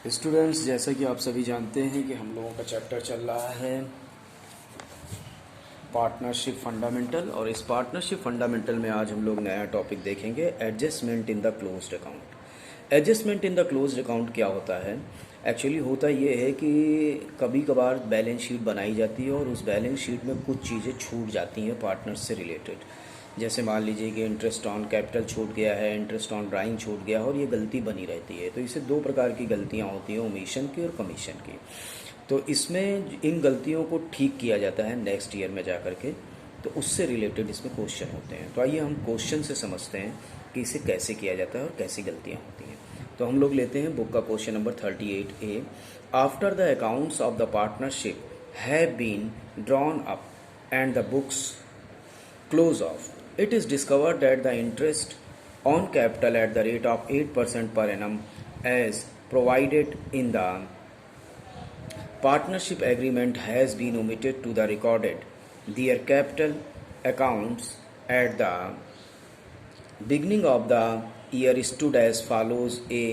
Students, जैसा कि आप सभी जानते हैं कि हम लोगों का चैप्टर चल रहा है पार्टनरशिप फंडामेंटल। और इस पार्टनरशिप फंडामेंटल में आज हम लोग नया टॉपिक देखेंगे, adjustment in the closed account. Adjustment in the closed account क्या होता है? एक्चुअली होता ये है कि कभी कभार बैलेंस शीट बनाई जाती है और उस बैलेंस शीट में कुछ चीज़ें छूट जाती हैं पार्टनर्स से रिलेटेड। जैसे मान लीजिए कि इंटरेस्ट ऑन कैपिटल छूट गया है, इंटरेस्ट ऑन ड्राइंग छूट गया है और ये गलती बनी रहती है। तो इसे दो प्रकार की गलतियाँ होती हैं, ओमिशन की और कमीशन की। तो इसमें इन गलतियों को ठीक किया जाता है नेक्स्ट ईयर में जा कर के, तो उससे रिलेटेड इसमें क्वेश्चन होते हैं। तो आइए हम क्वेश्चन से समझते हैं कि इसे कैसे किया जाता है और कैसी गलतियाँ होती हैं। तो हम लोग लेते हैं बुक का question number 38A। After the accounts of the partnership have been drawn up and the books close off, it is discovered that the interest on capital at the rate of 8% per annum as provided in the partnership agreement has been omitted to the recorded their capital accounts at the beginning of the year stood as follows: A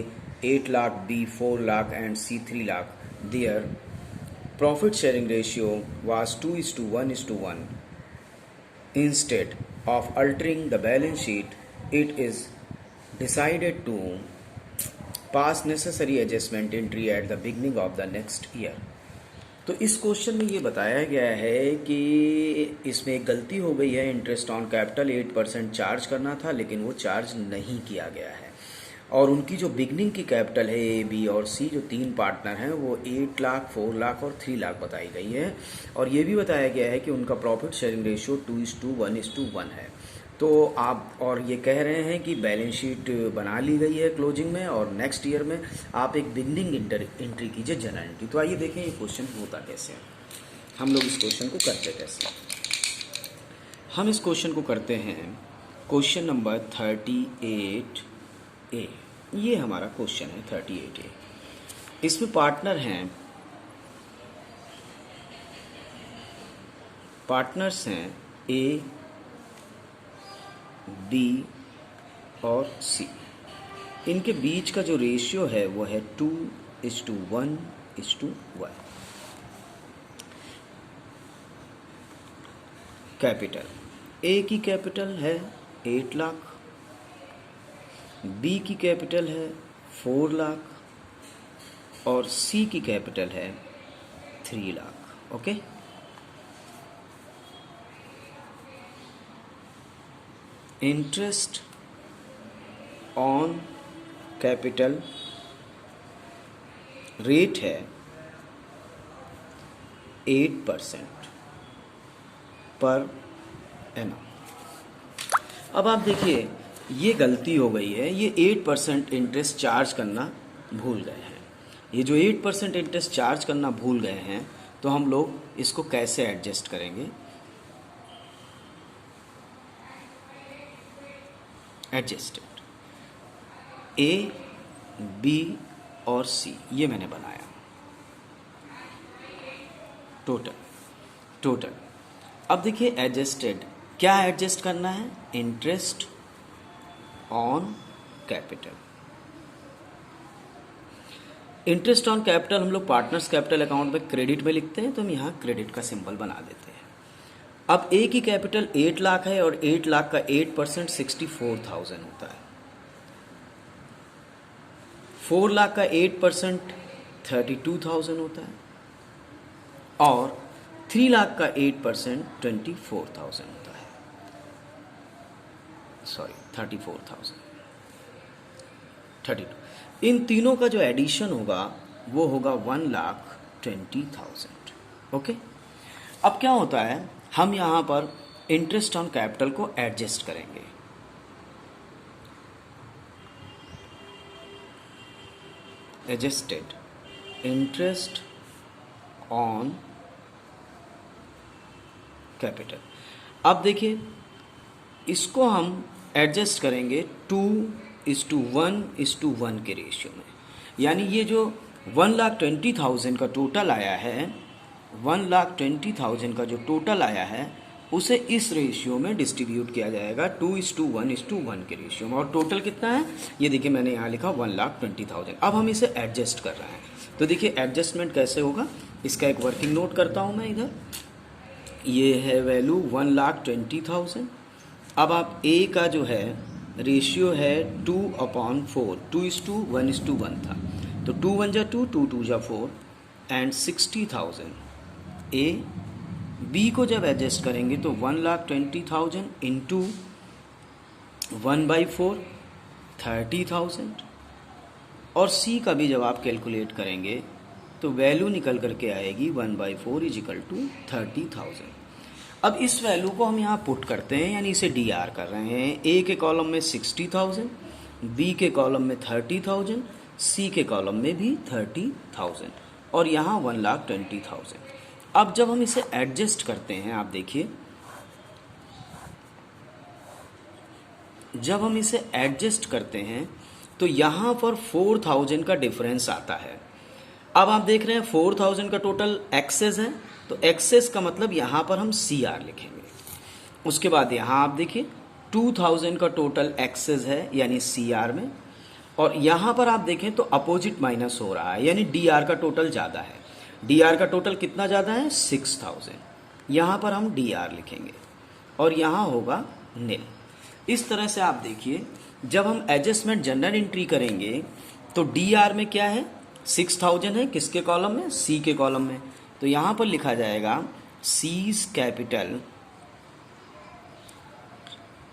8 lakh, B 4 lakh and C 3 lakh. Their profit sharing ratio was 2:1:1. Instead of altering the balance sheet, it is decided to pass necessary adjustment entry at the beginning of the next year. तो इस question में ये बताया गया है कि इसमें एक गलती हो गई है। इंटरेस्ट ऑन कैपिटल 8% चार्ज करना था, लेकिन वो चार्ज नहीं किया गया है। और उनकी जो बिगनिंग की कैपिटल है, ए, बी और सी, जो तीन पार्टनर हैं, वो 8 लाख, 4 लाख और 3 लाख बताई गई है। और ये भी बताया गया है कि उनका प्रॉफिट शेयरिंग रेशियो 2:1:1 है। तो आप और ये कह रहे हैं कि बैलेंस शीट बना ली गई है क्लोजिंग में, और नेक्स्ट ईयर में आप एक बिगनिंग एंट्री कीजिए, जनरल एंट्री। तो आइए देखें ये क्वेश्चन होता कैसे है, हम लोग इस क्वेश्चन को करते कैसे। हम इस क्वेश्चन को करते हैं क्वेश्चन नंबर 38A। ये हमारा क्वेश्चन है 38A। इसमें पार्टनर हैं, पार्टनर्स हैं ए, बी और सी। इनके बीच का जो रेशियो है वो है 2:1:1। कैपिटल, ए की कैपिटल है 8 लाख, बी की कैपिटल है 4 लाख और सी की कैपिटल है 3 lakh. Okay, interest on capital rate है 8% पर एनम। अब आप देखिए, ये गलती हो गई है, ये 8% इंटरेस्ट चार्ज करना भूल गए हैं। ये जो 8% इंटरेस्ट चार्ज करना भूल गए हैं, तो हम लोग इसको कैसे एडजस्ट करेंगे? एडजस्टेड ए, बी और सी, ये मैंने बनाया टोटल। अब देखिए एडजस्टेड, क्या एडजस्ट करना है? Interest on capital. Interest on capital हम लोग पार्टनर्स कैपिटल अकाउंट में क्रेडिट में लिखते हैं, तो हम यहाँ क्रेडिट का सिंबल बना देते हैं। अब ए की कैपिटल 8 लाख है और 8 लाख का 8% 64,000 होता है। 4 लाख का 8% 32,000 होता है और 3 लाख का 8% 24,000 होता है। सॉरी, 32। इन तीनों का जो एडिशन होगा वो होगा 1,20,000। ओके, अब क्या होता है, हम यहाँ पर इंटरेस्ट ऑन कैपिटल को एडजस्ट करेंगे। Adjusted interest on capital. अब देखिए, इसको हम एडजस्ट करेंगे 2:1:1 के रेशियो में। यानी ये जो 1,20,000 का टोटल आया है, 1,20,000 का जो टोटल आया है, उसे इस रेशियो में डिस्ट्रीब्यूट किया जाएगा 2:1:1 के रेशियो में। और टोटल कितना है ये देखिए, मैंने यहाँ लिखा 1,20,000। अब हम इसे एडजस्ट कर रहे हैं, तो देखिए एडजस्टमेंट कैसे होगा, इसका एक वर्किंग नोट करता हूँ मैं इधर। ये है वैल्यू 1,20,000। अब आप ए का जो है रेशियो है 2/4, 2:1:1 था, तो 2 1 जा 2, 2 2 जा 4 एंड 60,000। ए बी को जब एडजस्ट करेंगे तो 1,20,000 इंटू 1/4 30,000। और सी का भी जब आप कैलकुलेट करेंगे तो वैल्यू निकल करके आएगी 1/4 = 30,000। अब इस वैल्यू को हम यहाँ पुट करते हैं, यानी इसे डी आर कर रहे हैं। ए के कॉलम में 60,000, बी के कॉलम में 30,000, सी के कॉलम में भी 30,000 और यहाँ 1,20,000। अब जब हम इसे एडजस्ट करते हैं, आप देखिए जब हम इसे एडजस्ट करते हैं तो यहाँ पर 4,000 का डिफरेंस आता है। अब आप देख रहे हैं 4,000 का टोटल एक्सेस है, तो एक्सेस का मतलब यहाँ पर हम सी आर लिखेंगे। उसके बाद यहाँ आप देखिए 2,000 का टोटल एक्सेस है यानी सी आर में, और यहाँ पर आप देखें तो अपोजिट माइनस हो रहा है, यानी डी आर का टोटल ज़्यादा है। डी आर का टोटल कितना ज़्यादा है 6,000, यहाँ पर हम डी आर लिखेंगे और यहाँ होगा नील। इस तरह से आप देखिए जब हम एडजस्टमेंट जनरल एंट्री करेंगे तो डी आर में क्या है 6,000 है, किसके कॉलम में सी के कॉलम में, तो यहाँ पर लिखा जाएगा C's capital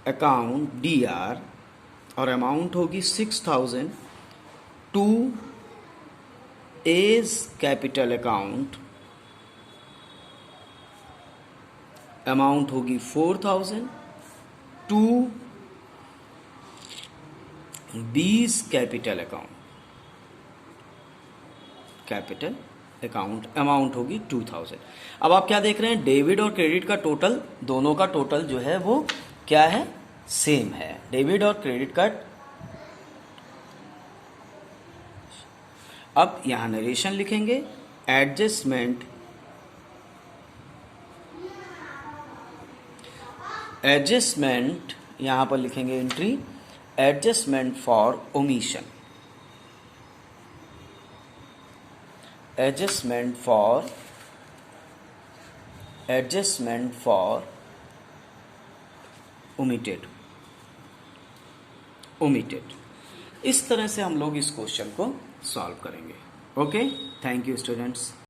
account D R और अमाउंट होगी 6,000 to A's capital account amount होगी 4,000 टू बीज कैपिटल अकाउंट अमाउंट होगी 2,000। अब आप क्या देख रहे हैं, डेबिट और क्रेडिट का टोटल, दोनों का टोटल जो है वो क्या है सेम है। डेबिट और क्रेडिट का अब यहां नरेशन लिखेंगे, एडजस्टमेंट यहां पर लिखेंगे entry adjustment for omission, adjustment for omitted. इस तरह से हम लोग इस क्वेश्चन को सॉल्व करेंगे। Okay, thank you students.